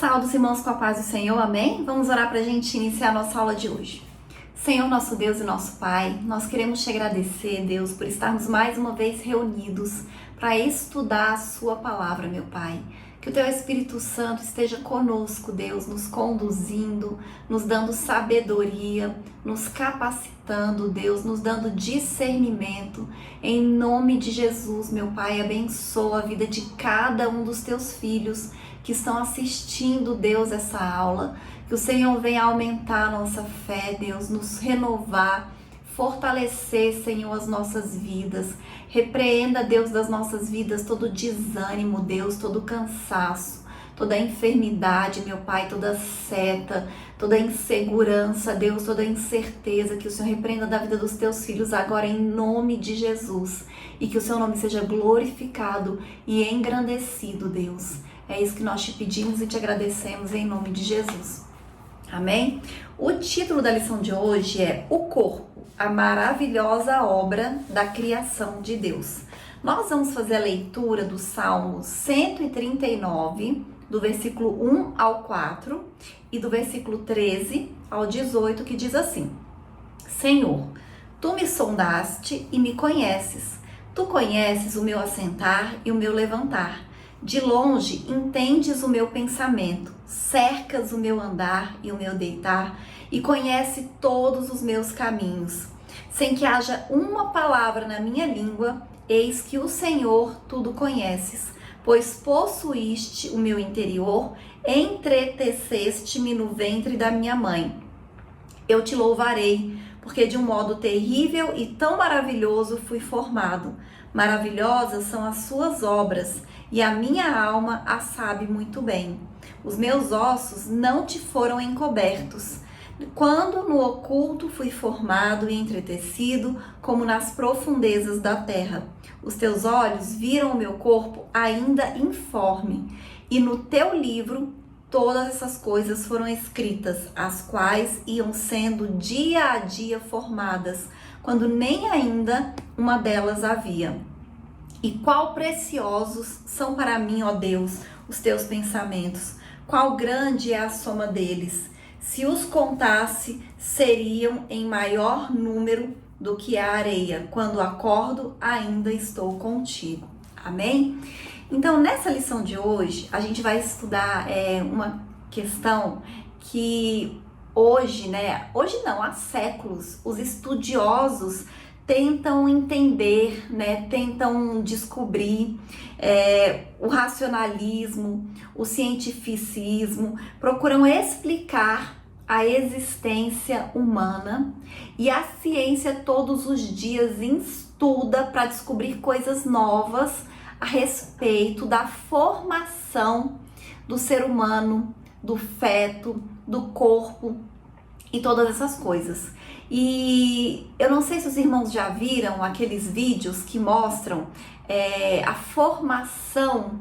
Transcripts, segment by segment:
Saúde os irmãos com a paz do Senhor, amém? Vamos orar para a gente iniciar a nossa aula de hoje. Senhor, nosso Deus e nosso Pai, nós queremos te agradecer, Deus, por estarmos mais uma vez reunidos para estudar a sua palavra, meu Pai. Que o teu Espírito Santo esteja conosco, Deus, nos conduzindo, nos dando sabedoria, nos capacitando, Deus, nos dando discernimento. Em nome de Jesus, meu Pai, abençoa a vida de cada um dos teus filhos que estão assistindo, Deus, essa aula. Que o Senhor venha aumentar a nossa fé, Deus, nos renovar, fortalecer, Senhor, as nossas vidas. Repreenda, Deus, das nossas vidas todo desânimo, Deus, todo cansaço, toda enfermidade, meu Pai, toda seta, toda insegurança, Deus, toda incerteza. Que o Senhor repreenda da vida dos teus filhos agora em nome de Jesus. E que o seu nome seja glorificado e engrandecido, Deus. É isso que nós te pedimos e te agradecemos em nome de Jesus. Amém? O título da lição de hoje é O Corpo, a maravilhosa obra da criação de Deus. Nós vamos fazer a leitura do Salmo 139, do versículo 1 ao 4 e do versículo 13 ao 18, que diz assim: Senhor, tu me sondaste e me conheces. Tu conheces o meu assentar e o meu levantar. De longe entendes o meu pensamento, cercas o meu andar e o meu deitar, e conhece todos os meus caminhos. Sem que haja uma palavra na minha língua, eis que o Senhor tudo conheces, pois possuíste o meu interior, entreteceste-me no ventre da minha mãe. Eu te louvarei, porque de um modo terrível e tão maravilhoso fui formado. Maravilhosas são as suas obras, e a minha alma a sabe muito bem. Os meus ossos não te foram encobertos, quando no oculto fui formado e entretecido, como nas profundezas da terra. Os teus olhos viram o meu corpo ainda informe, e no teu livro todas essas coisas foram escritas, as quais iam sendo dia a dia formadas, quando nem ainda uma delas havia. E qual preciosos são para mim, ó Deus, os teus pensamentos, qual grande é a soma deles. Se os contasse, seriam em maior número do que a areia. Quando acordo, ainda estou contigo. Amém? Então, nessa lição de hoje, a gente vai estudar uma questão que hoje não, há séculos, os estudiosos tentam entender, tentam descobrir o racionalismo, o cientificismo, procuram explicar a existência humana, e a ciência todos os dias estuda para descobrir coisas novas a respeito da formação do ser humano, do feto, do corpo e todas essas coisas. E eu não sei se os irmãos já viram aqueles vídeos que mostram a formação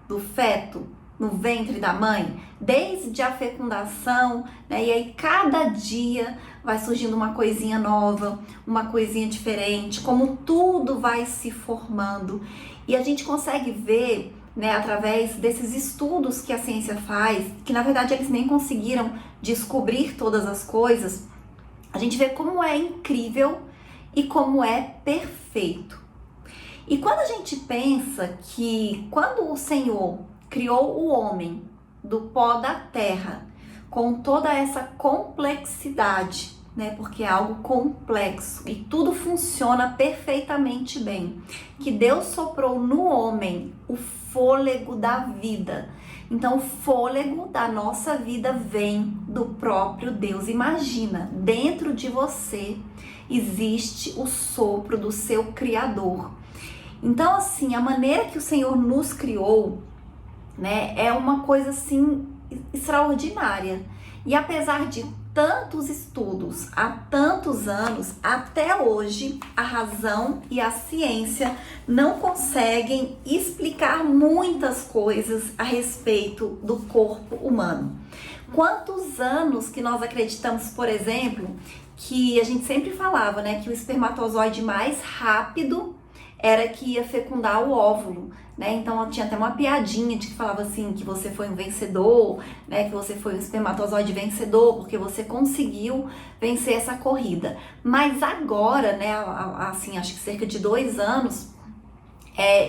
do feto no ventre da mãe, desde a fecundação, e aí cada dia vai surgindo uma coisinha nova, uma coisinha diferente, como tudo vai se formando. E a gente consegue ver, através desses estudos que a ciência faz, que na verdade eles nem conseguiram descobrir todas as coisas, a gente vê como é incrível e como é perfeito. E quando a gente pensa que quando o Senhor criou o homem do pó da terra, com toda essa complexidade, porque é algo complexo e tudo funciona perfeitamente bem, que Deus soprou no homem o fôlego da vida. Então, o fôlego da nossa vida vem do próprio Deus. Imagina, dentro de você existe o sopro do seu Criador. Então, assim, a maneira que o Senhor nos criou, é uma coisa, assim, extraordinária. E apesar de tantos estudos, há tantos anos, até hoje, a razão e a ciência não conseguem explicar muitas coisas a respeito do corpo humano. Quantos anos que nós acreditamos, por exemplo, que a gente sempre falava, que o espermatozoide mais rápido era que ia fecundar o óvulo, né? Então tinha até uma piadinha de que falava assim, que você foi um vencedor, né? Que você foi um espermatozoide vencedor, porque você conseguiu vencer essa corrida. Mas agora, né, assim, acho que cerca de 2 anos,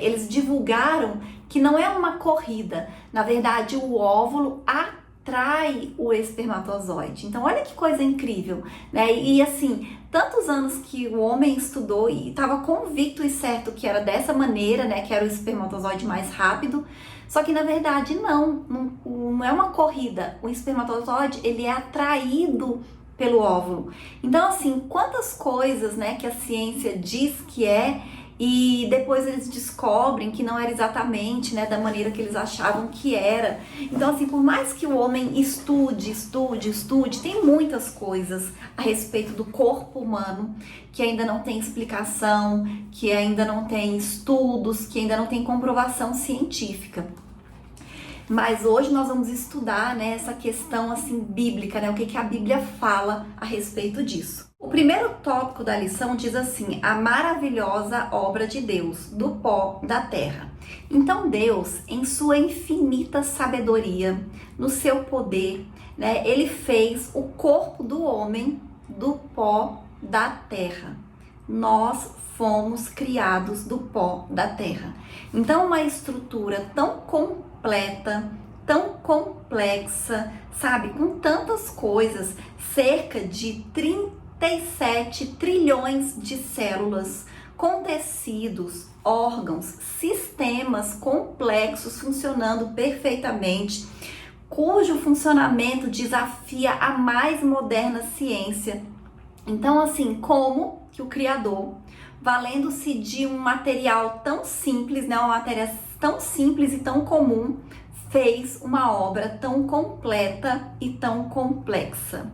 eles divulgaram que não é uma corrida. Na verdade, o óvulo atrai o espermatozoide. Então, olha que coisa incrível, né? E assim, tantos anos que o homem estudou e estava convicto e certo que era dessa maneira, né? Que era o espermatozoide mais rápido. Só que na verdade não é uma corrida. O espermatozoide, ele é atraído pelo óvulo. Então, assim, quantas coisas, né, que a ciência diz que é, e depois eles descobrem que não era exatamente, né, da maneira que eles achavam que era. Então, assim, por mais que o homem estude, tem muitas coisas a respeito do corpo humano que ainda não tem explicação, que ainda não tem estudos, que ainda não tem comprovação científica. Mas hoje nós vamos estudar, né, essa questão assim bíblica, né, o que a Bíblia fala a respeito disso. O primeiro tópico da lição diz assim: a maravilhosa obra de Deus, do pó da terra. Então Deus, em sua infinita sabedoria, no seu poder, né, ele fez o corpo do homem do pó da terra. Nós fomos criados do pó da terra. Então, uma estrutura tão completa, tão complexa, sabe, com tantas coisas, cerca de 37 trilhões de células, com tecidos, órgãos, sistemas complexos funcionando perfeitamente, cujo funcionamento desafia a mais moderna ciência. Então, assim, como que o Criador, valendo-se de um material tão simples, né, uma matéria tão simples e tão comum, fez uma obra tão completa e tão complexa.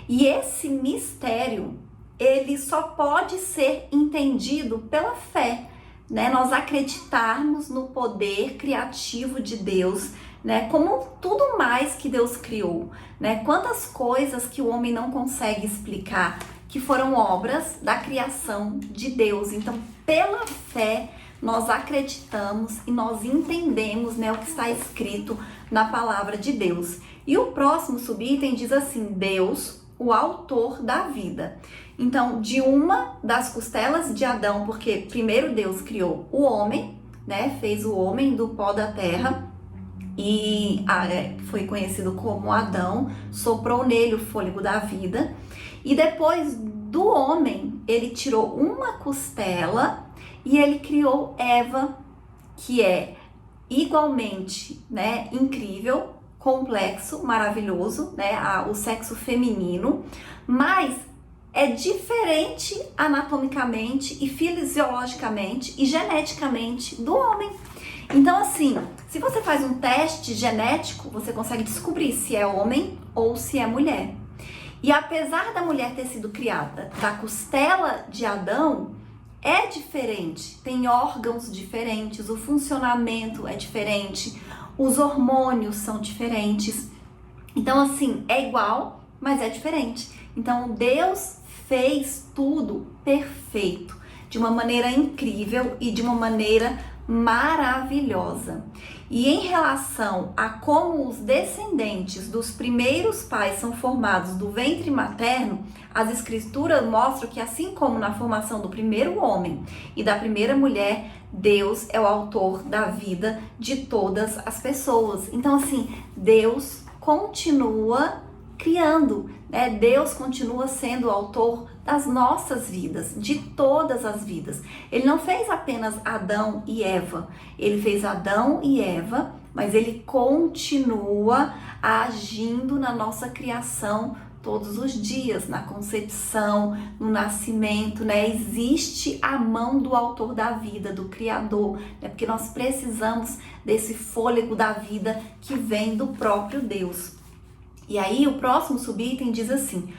E esse mistério, ele só pode ser entendido pela fé, né? Nós acreditarmos no poder criativo de Deus, né? Como tudo mais que Deus criou, né? Quantas coisas que o homem não consegue explicar, que foram obras da criação de Deus. Então, pela fé, nós acreditamos e nós entendemos, né, o que está escrito na palavra de Deus. E o próximo subitem diz assim: Deus, o autor da vida. Então, de uma das costelas de Adão, porque primeiro Deus criou o homem, né, fez o homem do pó da terra, e foi conhecido como Adão, soprou nele o fôlego da vida, e depois do homem, ele tirou uma costela e ele criou Eva, que é igualmente, né, incrível, complexo, maravilhoso, né, o sexo feminino, mas é diferente anatomicamente e fisiologicamente e geneticamente do homem. Então, assim, se você faz um teste genético, você consegue descobrir se é homem ou se é mulher. E apesar da mulher ter sido criada da costela de Adão, é diferente, tem órgãos diferentes, o funcionamento é diferente, os hormônios são diferentes. Então, assim, é igual, mas é diferente. Então, Deus fez tudo perfeito, de uma maneira incrível e de uma maneira maravilhosa. E em relação a como os descendentes dos primeiros pais são formados do ventre materno, as escrituras mostram que assim como na formação do primeiro homem e da primeira mulher, Deus é o autor da vida de todas as pessoas. Então, assim, Deus continua criando, né? Deus continua sendo o autor das nossas vidas, de todas as vidas. Ele não fez apenas Adão e Eva, ele fez Adão e Eva, mas ele continua agindo na nossa criação todos os dias, na concepção, no nascimento, né? Existe a mão do autor da vida, do Criador, né? Porque nós precisamos desse fôlego da vida que vem do próprio Deus. E aí o próximo subitem diz assim: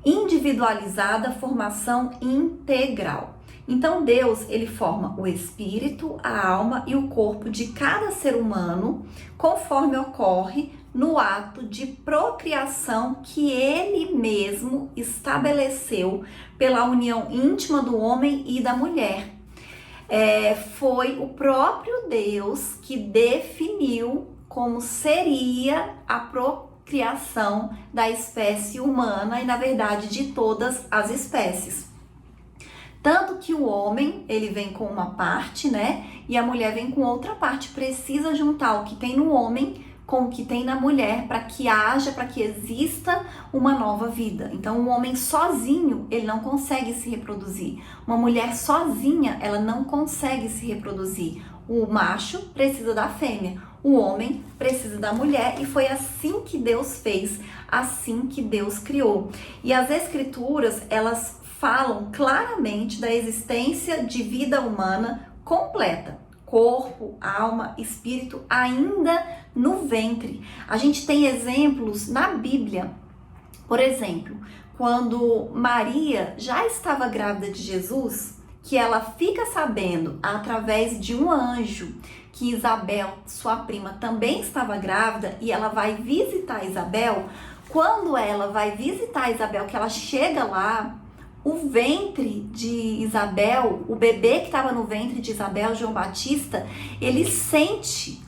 individualizada formação integral. Então Deus, ele forma o espírito, a alma e o corpo de cada ser humano, conforme ocorre no ato de procriação que ele mesmo estabeleceu pela união íntima do homem e da mulher. foi o próprio Deus que definiu como seria a procriação da espécie humana e, na verdade, de todas as espécies. Tanto que o homem, ele vem com uma parte, né? E a mulher vem com outra parte. Precisa juntar o que tem no homem com o que tem na mulher para que haja, para que exista uma nova vida. Então, o homem sozinho, ele não consegue se reproduzir. Uma mulher sozinha, ela não consegue se reproduzir. O macho precisa da fêmea, o homem precisa da mulher, e foi assim que Deus fez, assim que Deus criou. E as escrituras, elas falam claramente da existência de vida humana completa. Corpo, alma, espírito, ainda no ventre. A gente tem exemplos na Bíblia. Por exemplo, quando Maria já estava grávida de Jesus, que ela fica sabendo através de um anjo que Isabel, sua prima, também estava grávida, e ela vai visitar Isabel. Quando ela vai visitar Isabel, que ela chega lá, o ventre de Isabel, o bebê que estava no ventre de Isabel, João Batista, ele sente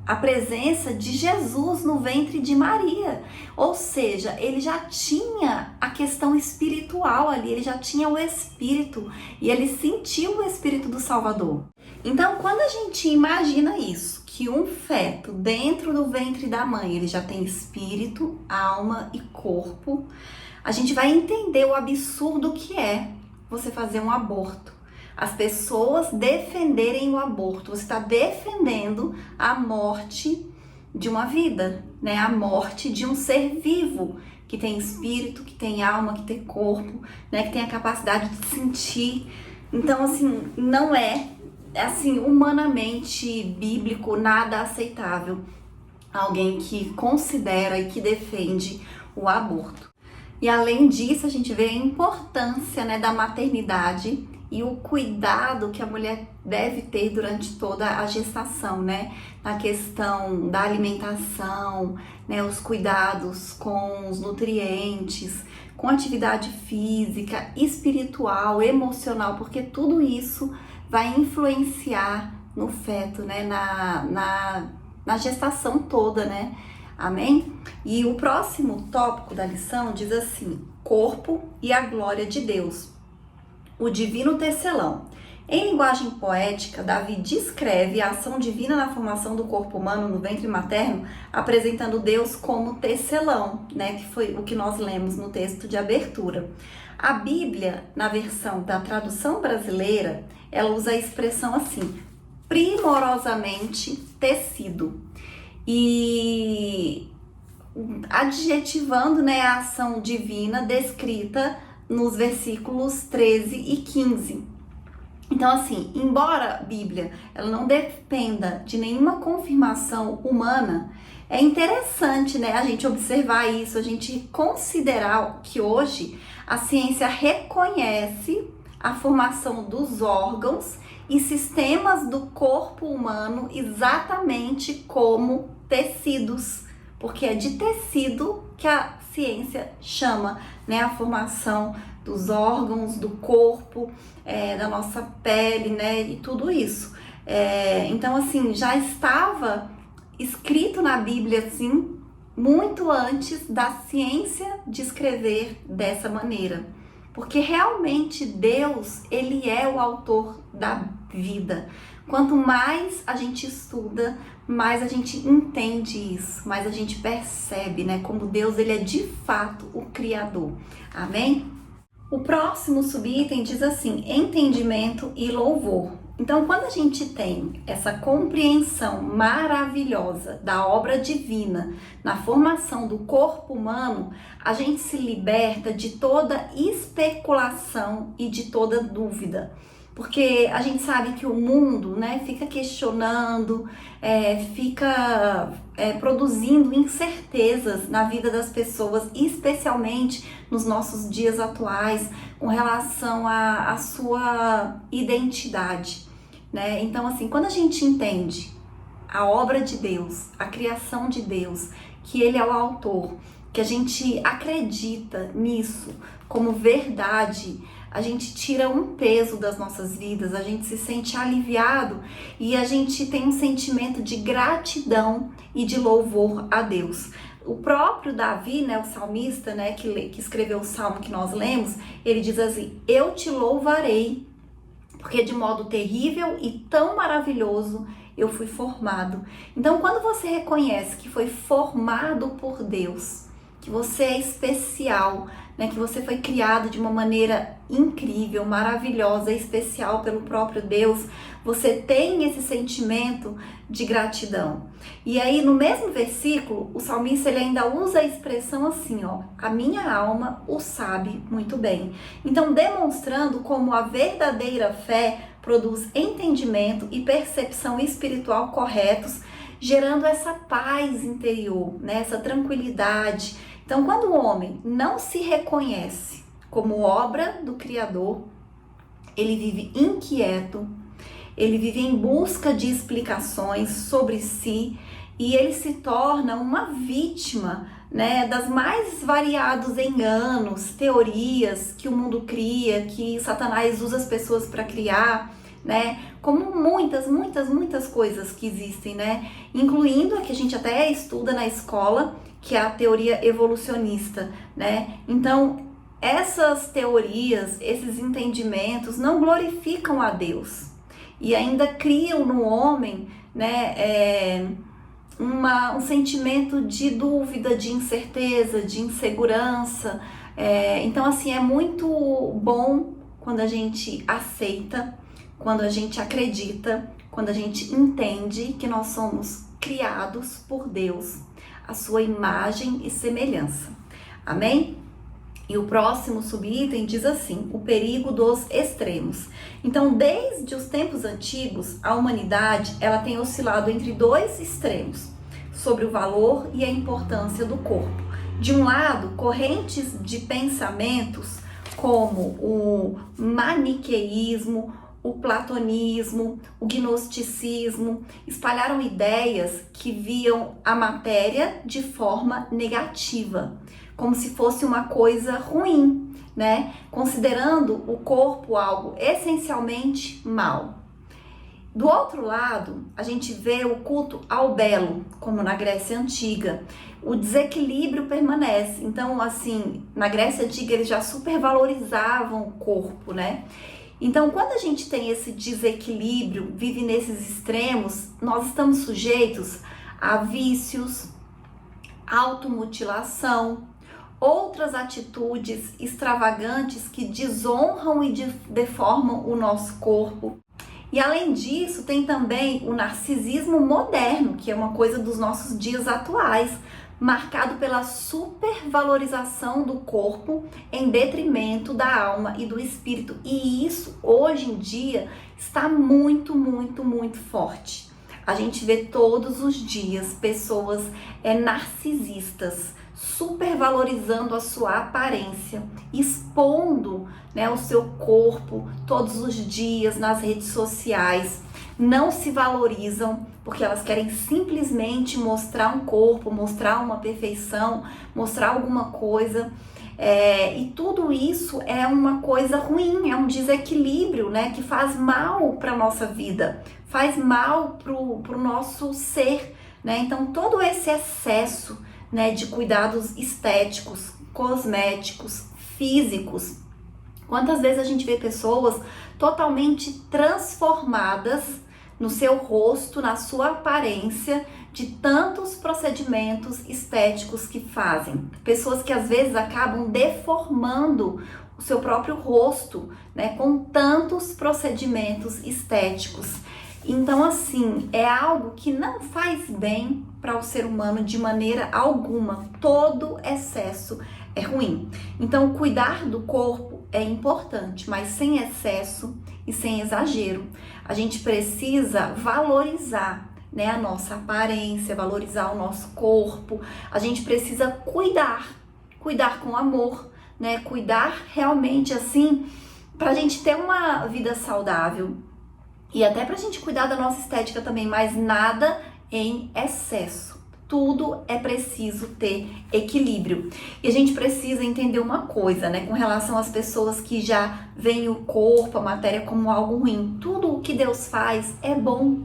a presença de Jesus no ventre de Maria. Ou seja, ele já tinha a questão espiritual ali, ele já tinha o Espírito, e ele sentiu o Espírito do Salvador. Então, quando a gente imagina isso, que um feto dentro do ventre da mãe, ele já tem espírito, alma e corpo, a gente vai entender o absurdo que é você fazer um aborto. As pessoas defenderem o aborto. Você está defendendo a morte de uma vida, né? A morte de um ser vivo, que tem espírito, que tem alma, que tem corpo, né? Que tem a capacidade de sentir. Então, assim, não é, assim, humanamente bíblico, nada aceitável alguém que considera e que defende o aborto. E além disso, a gente vê a importância, né, da maternidade e o cuidado que a mulher deve ter durante toda a gestação, né? Na questão da alimentação, né? Os cuidados com os nutrientes, com atividade física, espiritual, emocional, porque tudo isso vai influenciar no feto, né? Na gestação toda, né? Amém? E o próximo tópico da lição diz assim: corpo e a glória de Deus. O divino tecelão. Em linguagem poética, Davi descreve a ação divina na formação do corpo humano no ventre materno, apresentando Deus como tecelão, né? Que foi o que nós lemos no texto de abertura. A Bíblia, na versão da tradução brasileira, ela usa a expressão assim: primorosamente tecido. E adjetivando, né, a ação divina descrita nos versículos 13 e 15. Então, assim, embora a Bíblia ela não dependa de nenhuma confirmação humana, é interessante, né, a gente observar isso, a gente considerar que hoje a ciência reconhece a formação dos órgãos e sistemas do corpo humano exatamente como tecidos, porque é de tecido que a ciência chama, né, a formação dos órgãos, do corpo, da nossa pele, né, e tudo isso. Então, assim, já estava escrito na Bíblia, assim, muito antes da ciência descrever dessa maneira. Porque realmente Deus, ele é o autor da vida. Quanto mais a gente estuda, mais a gente entende isso, mais a gente percebe, né, como Deus, ele é de fato o Criador. Amém? O próximo subitem diz assim: entendimento e louvor. Então, quando a gente tem essa compreensão maravilhosa da obra divina na formação do corpo humano, a gente se liberta de toda especulação e de toda dúvida. Porque a gente sabe que o mundo, né, fica questionando, fica produzindo incertezas na vida das pessoas, especialmente nos nossos dias atuais, com relação à sua identidade, né? Então, assim, quando a gente entende a obra de Deus, a criação de Deus, que Ele é o autor, que a gente acredita nisso como verdade, a gente tira um peso das nossas vidas, a gente se sente aliviado e a gente tem um sentimento de gratidão e de louvor a Deus. O próprio Davi, né, o salmista, né, que escreveu o salmo que nós lemos, ele diz assim: eu te louvarei, porque de modo terrível e tão maravilhoso eu fui formado. Então, quando você reconhece que foi formado por Deus, que você é especial, né, que você foi criado de uma maneira incrível, maravilhosa, especial pelo próprio Deus, você tem esse sentimento de gratidão. E aí, no mesmo versículo, o salmista ele ainda usa a expressão assim, ó: a minha alma o sabe muito bem. Então, demonstrando como a verdadeira fé produz entendimento e percepção espiritual corretos, gerando essa paz interior, né, essa tranquilidade. Então, quando o homem não se reconhece como obra do Criador, ele vive inquieto, ele vive em busca de explicações sobre si e ele se torna uma vítima, né, das mais variados enganos, teorias que o mundo cria, que Satanás usa as pessoas para criar, né, como muitas coisas que existem, né, incluindo a que a gente até estuda na escola, que é a teoria evolucionista, né? Então, essas teorias, esses entendimentos não glorificam a Deus e ainda criam no homem, né, um sentimento de dúvida, de incerteza, de insegurança. Então, assim, é muito bom quando a gente aceita, quando a gente acredita, quando a gente entende que nós somos criados por Deus, a sua imagem e semelhança. Amém? E o próximo subitem diz assim: o perigo dos extremos. Então, desde os tempos antigos, a humanidade ela tem oscilado entre dois extremos sobre o valor e a importância do corpo. De um lado, correntes de pensamentos como o maniqueísmo, o platonismo, o gnosticismo, espalharam ideias que viam a matéria de forma negativa, como se fosse uma coisa ruim, né? Considerando o corpo algo essencialmente mal. Do outro lado, a gente vê o culto ao belo, como na Grécia Antiga. O desequilíbrio permanece. Então, assim, na Grécia Antiga eles já supervalorizavam o corpo, né? Então, quando a gente tem esse desequilíbrio, vive nesses extremos, nós estamos sujeitos a vícios, automutilação, outras atitudes extravagantes que desonram e deformam o nosso corpo. E além disso, tem também o narcisismo moderno, que é uma coisa dos nossos dias atuais, marcado pela supervalorização do corpo em detrimento da alma e do espírito. E isso, hoje em dia, está muito forte. A gente vê todos os dias pessoas narcisistas, supervalorizando a sua aparência, expondo, né, o seu corpo todos os dias nas redes sociais. Não se valorizam porque elas querem simplesmente mostrar um corpo, mostrar uma perfeição, mostrar alguma coisa. E tudo isso é uma coisa ruim, é um desequilíbrio, né, que faz mal para a nossa vida, faz mal pro nosso ser, né? Então, todo esse excesso, né, de cuidados estéticos, cosméticos, físicos. Quantas vezes a gente vê pessoas totalmente transformadas no seu rosto, na sua aparência, de tantos procedimentos estéticos que fazem. Pessoas que às vezes acabam deformando o seu próprio rosto, né, com tantos procedimentos estéticos. Então, assim, é algo que não faz bem para o ser humano de maneira alguma. Todo excesso é ruim. Então, cuidar do corpo é importante, mas sem excesso e sem exagero. A gente precisa valorizar, né, a nossa aparência, valorizar o nosso corpo. A gente precisa cuidar com amor, né? Cuidar realmente assim, para a gente ter uma vida saudável. E até pra gente cuidar da nossa estética também, mas nada em excesso, tudo é preciso ter equilíbrio. E a gente precisa entender uma coisa, né, com relação às pessoas que já veem o corpo, a matéria como algo ruim. Tudo o que Deus faz é bom.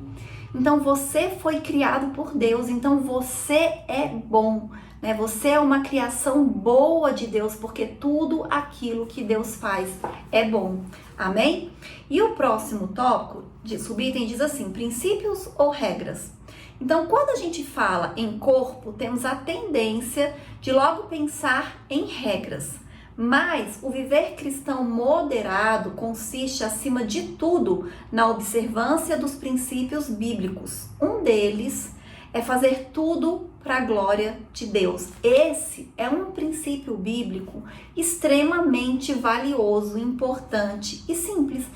Então você foi criado por Deus, então você é bom, né? Você é uma criação boa de Deus, porque tudo aquilo que Deus faz é bom. Amém? E o próximo tópico de subitem diz assim: princípios ou regras? Então, quando a gente fala em corpo, temos a tendência de logo pensar em regras. Mas o viver cristão moderado consiste, acima de tudo, na observância dos princípios bíblicos. Um deles é fazer tudo para a glória de Deus. Esse é um princípio bíblico extremamente valioso, importante e simples.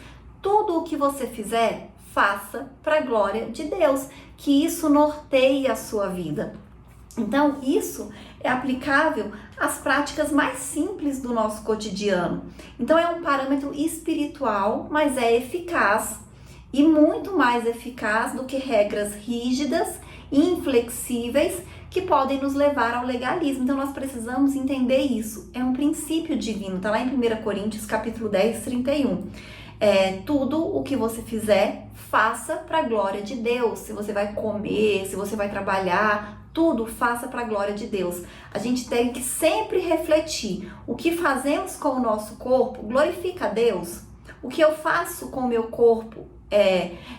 Tudo o que você fizer, faça para a glória de Deus, que isso norteie a sua vida. Então, isso é aplicável às práticas mais simples do nosso cotidiano. Então, é um parâmetro espiritual, mas é eficaz e muito mais eficaz do que regras rígidas e inflexíveis que podem nos levar ao legalismo. Então, nós precisamos entender isso. É um princípio divino. Está lá em 1 Coríntios, capítulo 10, 31. Tudo o que você fizer, faça para a glória de Deus. Se você vai comer, se você vai trabalhar, tudo faça para a glória de Deus. A gente tem que sempre refletir: o que fazemos com o nosso corpo glorifica a Deus? O que eu faço com o meu corpo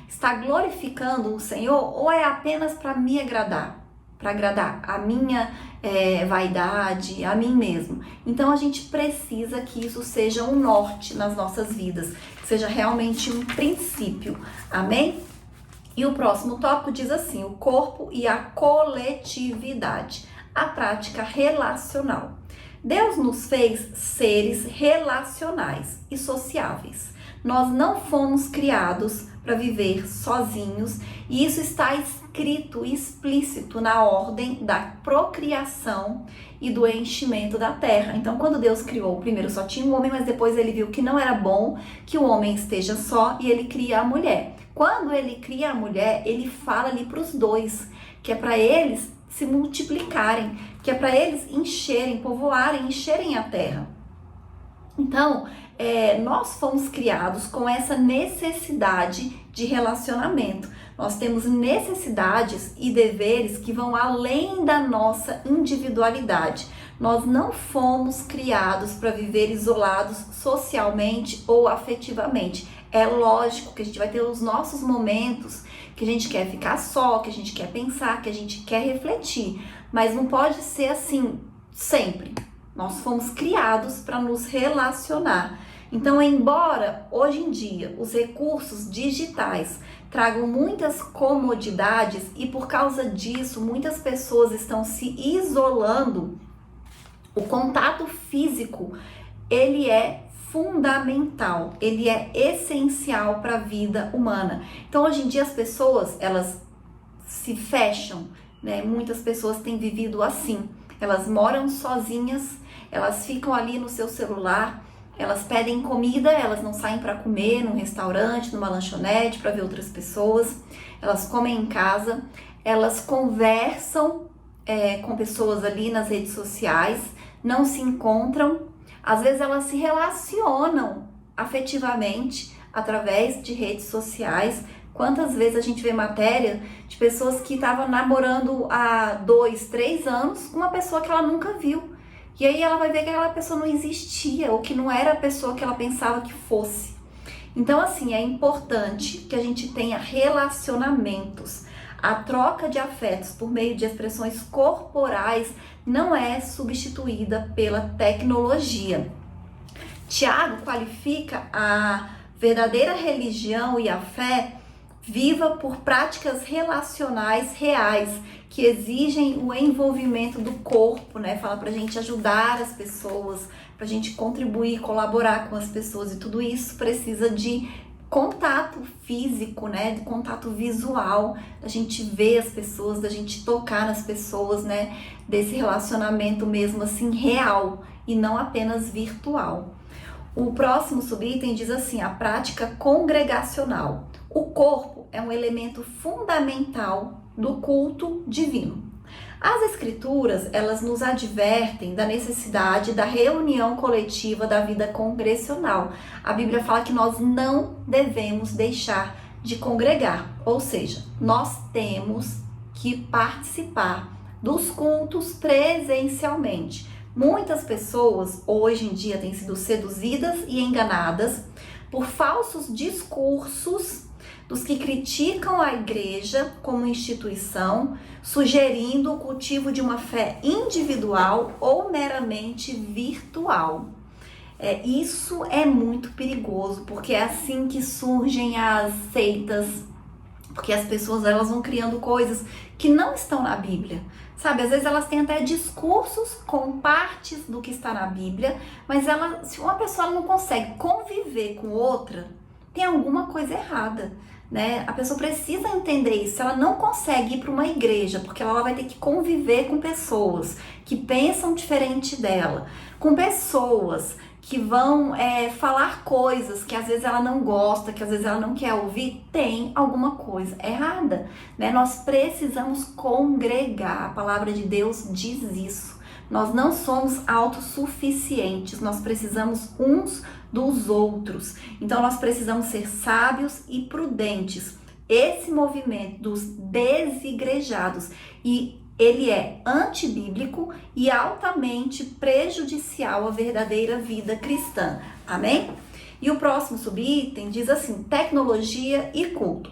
está glorificando o Senhor, ou é apenas para me agradar? Para agradar a minha vaidade, a mim mesmo. Então a gente precisa que isso seja um norte nas nossas vidas, que seja realmente um princípio. Amém? E o próximo tópico diz assim: o corpo e a coletividade, a prática relacional. Deus nos fez seres relacionais e sociáveis. Nós não fomos criados para viver sozinhos, e isso está escrito explícito na ordem da procriação e do enchimento da terra. Então, quando Deus criou, primeiro só tinha um homem, mas depois ele viu que não era bom que o homem esteja só, e ele cria a mulher. Quando ele cria a mulher, ele fala ali para os dois, que é para eles se multiplicarem, que é para eles encherem, povoarem, encherem a terra. Então, nós fomos criados com essa necessidade de relacionamento. Nós temos necessidades e deveres que vão além da nossa individualidade. Nós não fomos criados para viver isolados socialmente ou afetivamente. É lógico que a gente vai ter os nossos momentos que a gente quer ficar só, que a gente quer pensar, que a gente quer refletir, mas não pode ser assim sempre. Nós fomos criados para nos relacionar. Então, embora hoje em dia os recursos digitais tragam muitas comodidades e por causa disso muitas pessoas estão se isolando, o contato físico, ele é fundamental, ele é essencial para a vida humana. Então, hoje em dia as pessoas, elas se fecham, né? Muitas pessoas têm vivido assim. Elas moram sozinhas, elas ficam ali no seu celular, elas pedem comida, elas não saem para comer num restaurante, numa lanchonete para ver outras pessoas, elas comem em casa, elas conversam com pessoas ali nas redes sociais, não se encontram, às vezes elas se relacionam afetivamente através de redes sociais. Quantas vezes a gente vê matéria de pessoas que estavam namorando há 2, 3 anos com uma pessoa que ela nunca viu. E aí ela vai ver que aquela pessoa não existia, ou que não era a pessoa que ela pensava que fosse. Então, assim, é importante que a gente tenha relacionamentos. A troca de afetos por meio de expressões corporais não é substituída pela tecnologia. Tiago qualifica a verdadeira religião e a fé viva por práticas relacionais reais, que exigem o envolvimento do corpo, né? Fala pra gente ajudar as pessoas, pra gente contribuir, colaborar com as pessoas, e tudo isso precisa de contato físico, né? De contato visual, da gente ver as pessoas, da gente tocar nas pessoas, né? Desse relacionamento mesmo assim real e não apenas virtual. O próximo subitem diz assim: a prática congregacional. O corpo é um elemento fundamental do culto divino. As escrituras, elas nos advertem da necessidade da reunião coletiva da vida congregacional. A Bíblia fala que nós não devemos deixar de congregar, ou seja, nós temos que participar dos cultos presencialmente. Muitas pessoas hoje em dia têm sido seduzidas e enganadas por falsos discursos dos que criticam a igreja como instituição, sugerindo o cultivo de uma fé individual ou meramente virtual. Isso é muito perigoso, porque é assim que surgem as seitas, porque as pessoas elas vão criando coisas que não estão na Bíblia. Sabe, às vezes elas têm até discursos com partes do que está na Bíblia, mas se uma pessoa não consegue conviver com outra, tem alguma coisa errada, né? A pessoa precisa entender isso. Ela não consegue ir para uma igreja, porque ela vai ter que conviver com pessoas que pensam diferente dela, com pessoas que vão falar coisas que às vezes ela não gosta, que às vezes ela não quer ouvir. Tem alguma coisa errada, né? Nós precisamos congregar. A palavra de Deus diz isso. Nós não somos autossuficientes, nós precisamos uns dos outros. Então nós precisamos ser sábios e prudentes. Esse movimento dos desigrejados, e ele é antibíblico e altamente prejudicial à verdadeira vida cristã. Amém? E o próximo subitem diz assim: tecnologia e culto.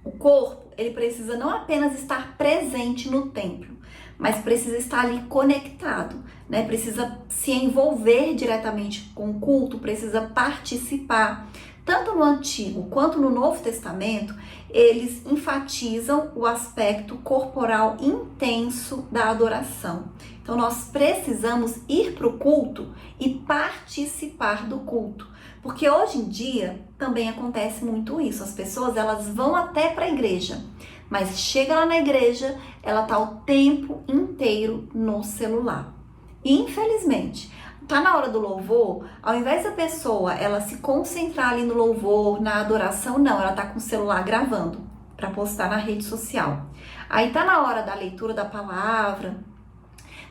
O corpo, ele precisa não apenas estar presente no templo, mas precisa estar ali conectado, né? Precisa se envolver diretamente com o culto, precisa participar. Tanto no Antigo quanto no Novo Testamento, eles enfatizam o aspecto corporal intenso da adoração. Então, nós precisamos ir para o culto e participar do culto. Porque hoje em dia também acontece muito isso. As pessoas elas vão até para a igreja, mas chega lá na igreja, ela tá o tempo inteiro no celular. E, infelizmente, tá na hora do louvor, ao invés da pessoa ela se concentrar ali no louvor, na adoração, não, ela tá com o celular gravando para postar na rede social. Aí tá na hora da leitura da palavra,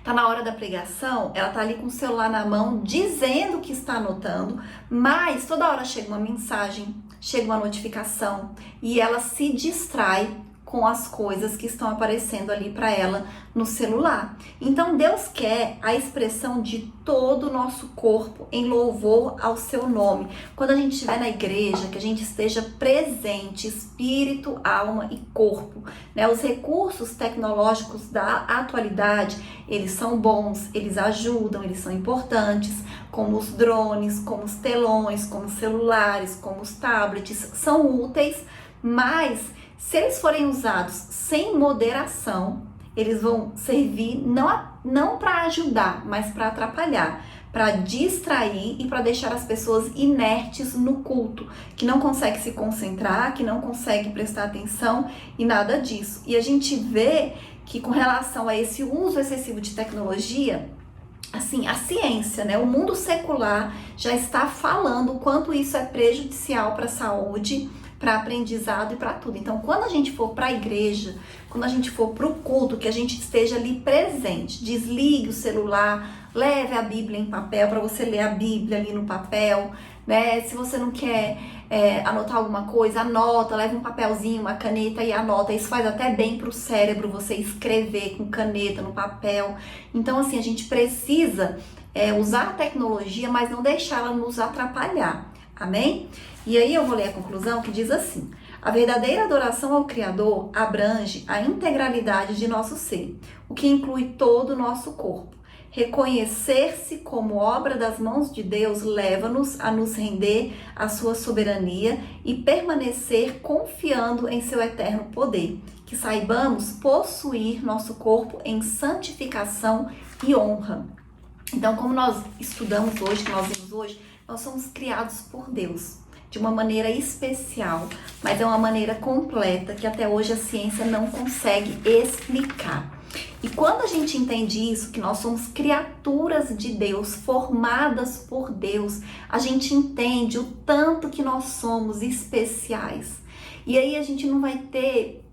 tá na hora da pregação, ela tá ali com o celular na mão, dizendo que está anotando, mas toda hora chega uma mensagem, chega uma notificação e ela se distrai com as coisas que estão aparecendo ali para ela no celular. Então Deus quer a expressão de todo o nosso corpo em louvor ao seu nome. Quando a gente estiver na igreja, que a gente esteja presente, espírito, alma e corpo, né? Os recursos tecnológicos da atualidade, eles são bons, eles ajudam, eles são importantes, como os drones, como os telões, como os celulares, como os tablets, são úteis, mas se eles forem usados sem moderação, eles vão servir não para ajudar, mas para atrapalhar, para distrair e para deixar as pessoas inertes no culto, que não conseguem se concentrar, que não conseguem prestar atenção e nada disso. E a gente vê que com relação a esse uso excessivo de tecnologia, assim, a ciência, né, o mundo secular já está falando o quanto isso é prejudicial para a saúde, para aprendizado e para tudo. Então, quando a gente for para a igreja, quando a gente for para o culto, que a gente esteja ali presente, desligue o celular, leve a Bíblia em papel para você ler a Bíblia ali no papel, né? Se você não quer anotar alguma coisa, anota, leve um papelzinho, uma caneta e anota. Isso faz até bem para o cérebro você escrever com caneta no papel. Então, assim, a gente precisa usar a tecnologia, mas não deixar ela nos atrapalhar. Amém? E aí eu vou ler a conclusão que diz assim: a verdadeira adoração ao Criador abrange a integralidade de nosso ser, o que inclui todo o nosso corpo. Reconhecer-se como obra das mãos de Deus leva-nos a nos render à sua soberania e permanecer confiando em seu eterno poder. Que saibamos possuir nosso corpo em santificação e honra. Então, como nós estudamos hoje, que nós vimos hoje, nós somos criados por Deus de uma maneira especial, mas é uma maneira completa que até hoje a ciência não consegue explicar. E quando a gente entende isso, que nós somos criaturas de Deus, formadas por Deus, a gente entende o tanto que nós somos especiais. E aí a gente não vai ter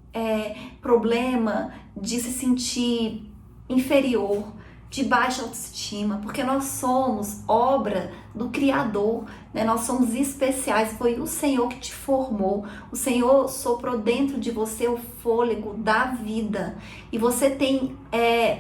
problema de se sentir inferior, de baixa autoestima, porque nós somos obra do Criador, né? Nós somos especiais, foi o Senhor que te formou, o Senhor soprou dentro de você o fôlego da vida, e você tem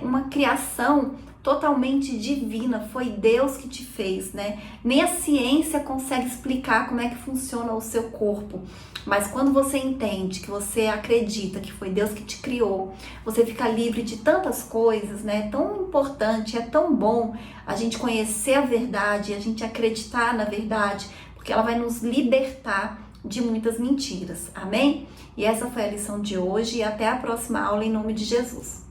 uma criação totalmente divina, foi Deus que te fez, né? Nem a ciência consegue explicar como é que funciona o seu corpo, mas quando você entende, que você acredita que foi Deus que te criou, você fica livre de tantas coisas, né? É tão importante, é tão bom a gente conhecer a verdade, a gente acreditar na verdade, porque ela vai nos libertar de muitas mentiras, amém? E essa foi a lição de hoje e até a próxima aula em nome de Jesus.